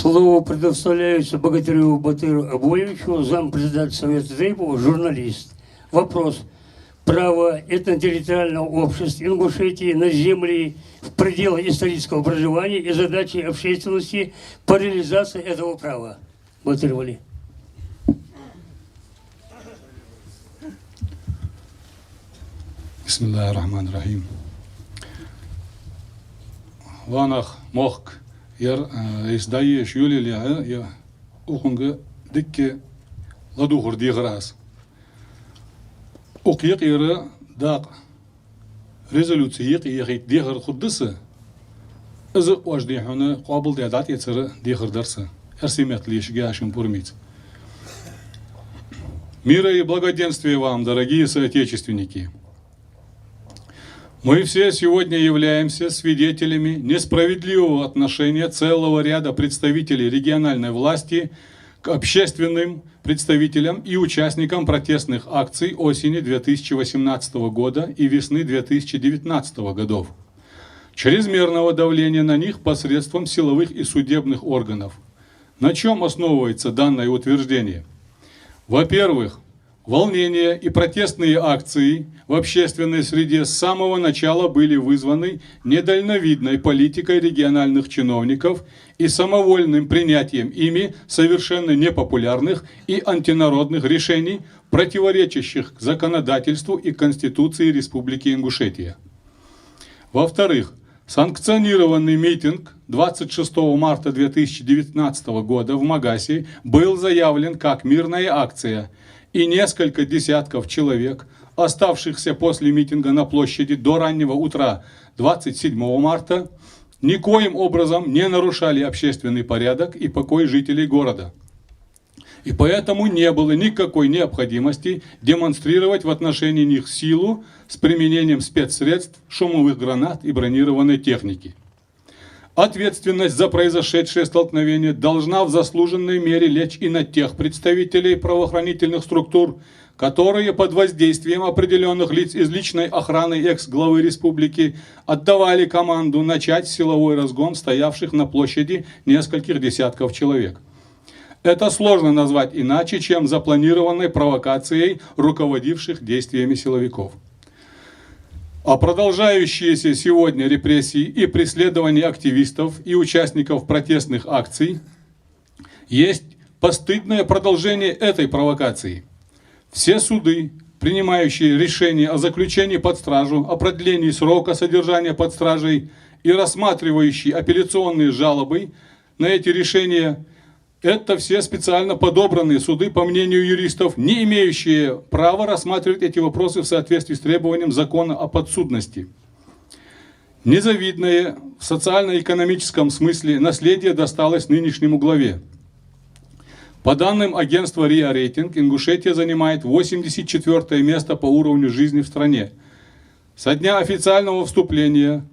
Слово предоставляется Богатыреву Батыру Абоевичу, зампредседателя Совета Тейпова, журналист. Вопрос. Право этнотерриториального общества Ингушетии на земли в пределах исторического проживания и задачи общественности по реализации этого права. Батыр Вали. Бисмиллахир-рахманир-рахим. Ванах мохк яр издаешь юлили я ухунга дикке ладухур диграс. Окьяк яра дак резолюция яхик дигр худдысы. Аз уаждихуна қабыл дядат яцара дигр дарса. Арсимет лишь гашим пурмиц. Мира и благоденствия вам, дорогие соотечественники. Мы все сегодня являемся свидетелями несправедливого отношения целого ряда представителей региональной власти к общественным представителям и участникам протестных акций осени 2018 года и весны 2019 годов, чрезмерного давления на них посредством силовых и судебных органов. На чем основывается данное утверждение? Во-первых, волнения и протестные акции в общественной среде с самого начала были вызваны недальновидной политикой региональных чиновников и самовольным принятием ими совершенно непопулярных и антинародных решений, противоречащих законодательству и Конституции Республики Ингушетия. Во-вторых, санкционированный митинг 26 марта 2019 года в Магасе был заявлен как мирная акция, и несколько десятков человек, оставшихся после митинга на площади до раннего утра 27 марта, никоим образом не нарушали общественный порядок и покой жителей города. И поэтому не было никакой необходимости демонстрировать в отношении них силу с применением спецсредств, шумовых гранат и бронированной техники. Ответственность за произошедшее столкновение должна в заслуженной мере лечь и на тех представителей правоохранительных структур, которые под воздействием определенных лиц из личной охраны экс-главы республики отдавали команду начать силовой разгон стоявших на площади нескольких десятков человек. Это сложно назвать иначе, чем запланированной провокацией руководивших действиями силовиков. А продолжающиеся сегодня репрессии и преследования активистов и участников протестных акций есть постыдное продолжение этой провокации. Все суды, принимающие решения о заключении под стражу, о продлении срока содержания под стражей и рассматривающие апелляционные жалобы на эти решения, это все специально подобранные суды, по мнению юристов, не имеющие права рассматривать эти вопросы в соответствии с требованием закона о подсудности. Незавидное в социально-экономическом смысле наследие досталось нынешнему главе. По данным агентства РИА Рейтинг, Ингушетия занимает 84 место по уровню жизни в стране. Со дня официального вступления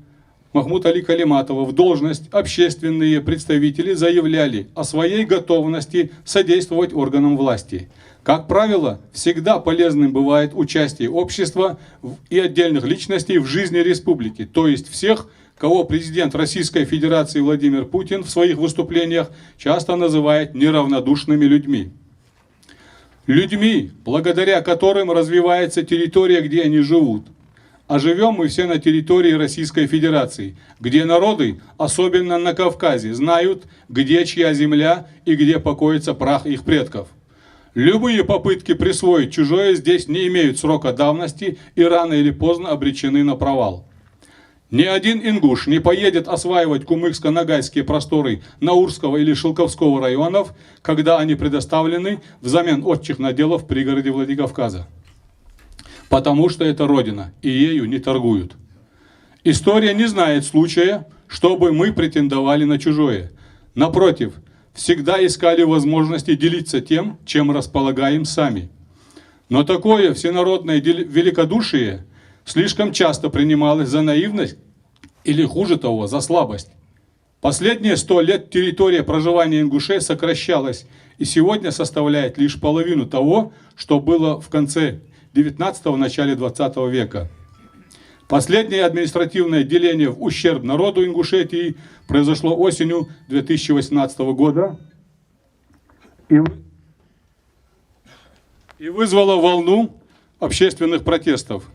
Махмуд Али Калиматова в должность общественные представители заявляли о своей готовности содействовать органам власти. Как правило, всегда полезным бывает участие общества и отдельных личностей в жизни республики, то есть всех, кого президент Российской Федерации Владимир Путин в своих выступлениях часто называет неравнодушными людьми. Людьми, благодаря которым развивается территория, где они живут. А живем мы все на территории Российской Федерации, где народы, особенно на Кавказе, знают, где чья земля и где покоится прах их предков. Любые попытки присвоить чужое здесь не имеют срока давности и рано или поздно обречены на провал. Ни один ингуш не поедет осваивать кумыкско-ногайские просторы Наурского или Шелковского районов, когда они предоставлены взамен отчих наделов в пригороде Владикавказа. Потому что это родина, и ею не торгуют. История не знает случая, чтобы мы претендовали на чужое. Напротив, всегда искали возможности делиться тем, чем располагаем сами. Но такое всенародное великодушие слишком часто принималось за наивность или, хуже того, за слабость. Последние 100 лет территория проживания ингушей сокращалась и сегодня составляет лишь половину того, что было в конце 19-го, начале 20 века. Последнее административное деление в ущерб народу Ингушетии произошло осенью 2018 года и вызвало волну общественных протестов.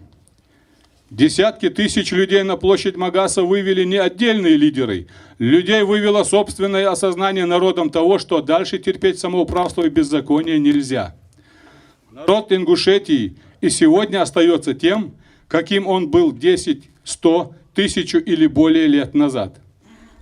Десятки тысяч людей на площадь Магаса вывели не отдельные лидеры. Людей вывело собственное осознание народом того, что дальше терпеть самоуправство и беззаконие нельзя. Народ Ингушетии и сегодня остается тем, каким он был 10, 100, 1000 или более лет назад.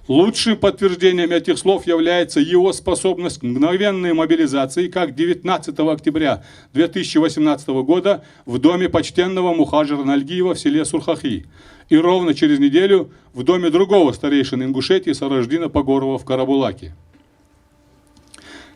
Лучшим подтверждением этих слов является его способность к мгновенной мобилизации, как 19 октября 2018 года в доме почтенного мухаджира Нальгиева в селе Сурхахи, и ровно через неделю в доме другого старейшины Ингушетии Сараждина Погорова в Карабулаке.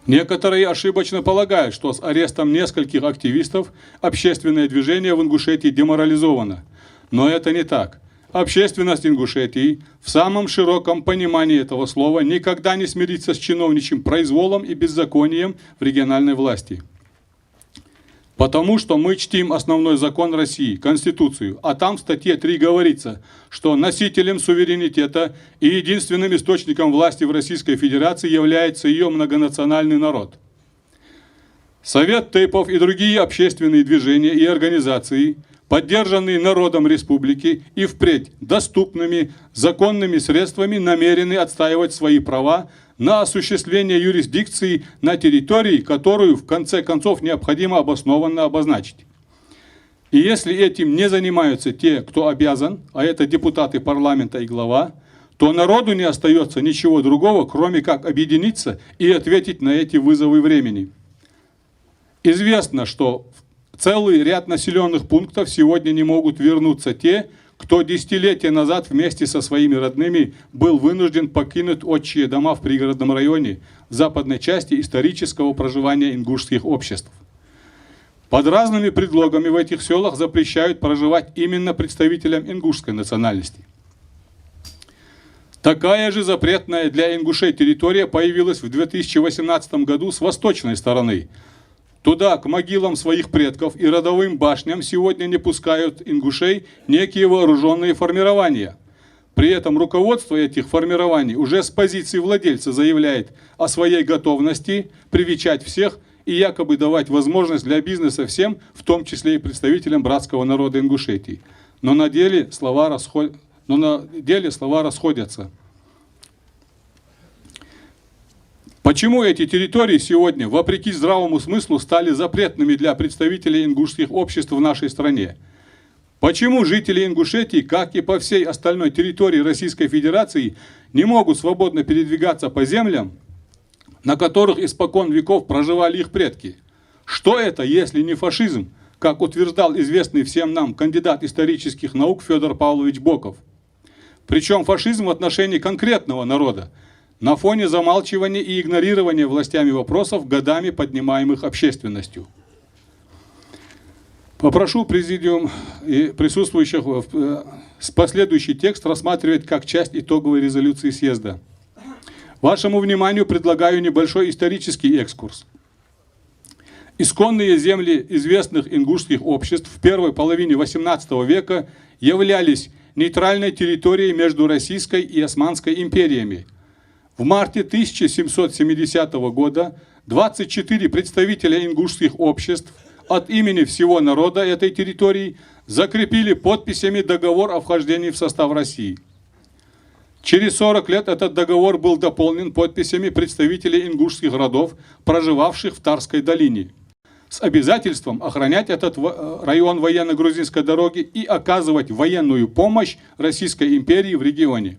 Некоторые ошибочно полагают, что с арестом нескольких активистов общественное движение в Ингушетии деморализовано. Но это не так. Общественность Ингушетии в самом широком понимании этого слова никогда не смирится с чиновничьим произволом и беззаконием в региональной власти. Потому что мы чтим основной закон России, Конституцию, а там в статье 3 говорится, что носителем суверенитета и единственным источником власти в Российской Федерации является ее многонациональный народ. Совет Тейпов и другие общественные движения и организации, поддержанные народом республики и впредь доступными законными средствами, намерены отстаивать свои права на осуществление юрисдикции на территории, которую в конце концов необходимо обоснованно обозначить. И если этим не занимаются те, кто обязан, а это депутаты парламента и глава, то народу не остается ничего другого, кроме как объединиться и ответить на эти вызовы времени. Известно, что целый ряд населенных пунктов сегодня не могут вернуться те, кто десятилетия назад вместе со своими родными был вынужден покинуть отчие дома в пригородном районе, в западной части исторического проживания ингушских обществ. Под разными предлогами в этих селах запрещают проживать именно представителям ингушской национальности. Такая же запретная для ингушей территория появилась в 2018 году с восточной стороны. Туда, к могилам своих предков и родовым башням, сегодня не пускают ингушей некие вооруженные формирования. При этом руководство этих формирований уже с позиции владельца заявляет о своей готовности привечать всех и якобы давать возможность для бизнеса всем, в том числе и представителям братского народа Ингушетии. Но на деле слова расходятся. Почему эти территории сегодня, вопреки здравому смыслу, стали запретными для представителей ингушских обществ в нашей стране? Почему жители Ингушетии, как и по всей остальной территории Российской Федерации, не могут свободно передвигаться по землям, на которых испокон веков проживали их предки? Что это, если не фашизм, как утверждал известный всем нам кандидат исторических наук Федор Павлович Боков? Причем фашизм в отношении конкретного народа, на фоне замалчивания и игнорирования властями вопросов, годами поднимаемых общественностью. Попрошу президиум и присутствующих последующий текст рассматривать как часть итоговой резолюции съезда. Вашему вниманию предлагаю небольшой исторический экскурс. Исконные земли известных ингушских обществ в первой половине XVIII века являлись нейтральной территорией между Российской и Османской империями. В марте 1770 года 24 представителя ингушских обществ от имени всего народа этой территории закрепили подписями договор о вхождении в состав России. Через 40 лет этот договор был дополнен подписями представителей ингушских родов, проживавших в Тарской долине, с обязательством охранять этот район военно-грузинской дороги и оказывать военную помощь Российской империи в регионе.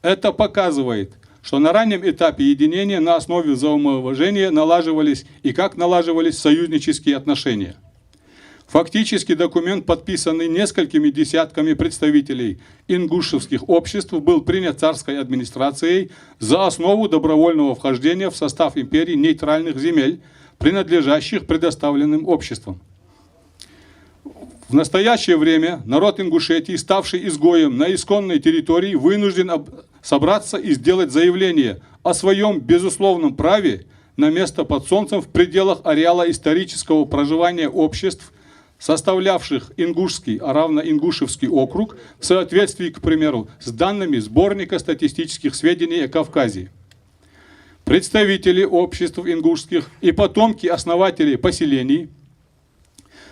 Это показывает, что на раннем этапе единения на основе взаимоуважения налаживались и как налаживались союзнические отношения. Фактически документ, подписанный несколькими десятками представителей ингушевских обществ, был принят царской администрацией за основу добровольного вхождения в состав империи нейтральных земель, принадлежащих предоставленным обществам. В настоящее время народ Ингушетии, ставший изгоем на исконной территории, вынужден собраться и сделать заявление о своем безусловном праве на место под солнцем в пределах ареала исторического проживания обществ составлявших Ингушский, а равно Ингушевский округ, в соответствии, к примеру, с данными сборника статистических сведений о Кавказе. Представители обществ ингушских и потомки основателей поселений,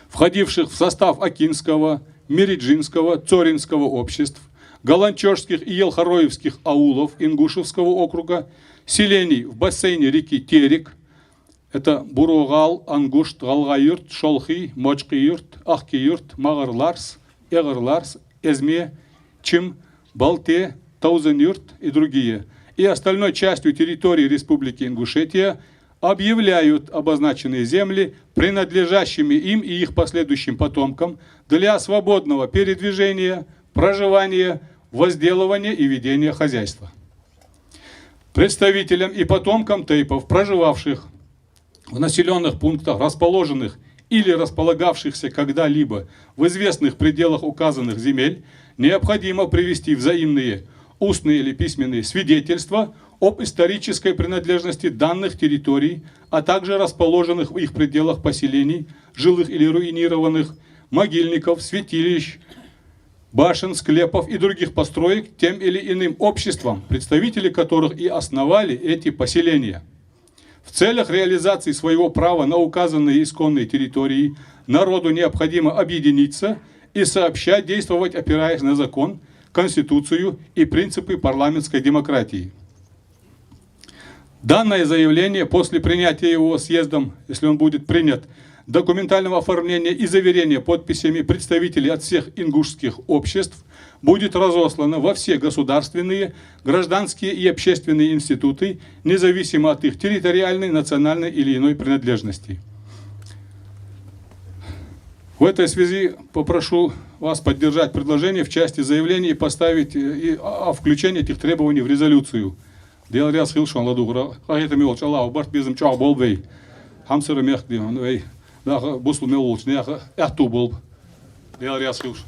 входивших в состав Акинского, Мериджинского, Цоринского обществ, Галанчожских и Елхароевских аулов Ингушевского округа, селений в бассейне реки Терек, это Буругал, Ангушт, Галгайюрт, Шолхи, Мочкиюрт, Ахкиюрт, Магарларс, Эгарларс, Эзме, Чим, Балте, Таузенюрт и другие, и остальной частью территории Республики Ингушетия объявляют обозначенные земли принадлежащими им и их последующим потомкам для свободного передвижения, проживания, возделывания и ведения хозяйства. Представителям и потомкам тейпов, проживавших в населенных пунктах, расположенных или располагавшихся когда-либо в известных пределах указанных земель, необходимо привести взаимные устные или письменные свидетельства об исторической принадлежности данных территорий, а также расположенных в их пределах поселений, жилых или руинированных, могильников, святилищ, башен, склепов и других построек тем или иным обществом, представители которых и основали эти поселения. В целях реализации своего права на указанные исконные территории народу необходимо объединиться и сообща действовать, опираясь на закон, Конституцию и принципы парламентской демократии. Данное заявление после принятия его съездом, если он будет принят, документального оформления и заверения подписями представителей от всех ингушских обществ будет разослано во все государственные, гражданские и общественные институты, независимо от их территориальной, национальной или иной принадлежности. В этой связи попрошу вас поддержать предложение в части заявления и поставить о включении этих требований в резолюцию. Деларяс Хилшон Ладугра, Хахетами Олчалау, Барт Безм Чау Болбей, Хамсера Мехдим, Бусл Мелуч, Эхту Болб, Деларяс Хилшон.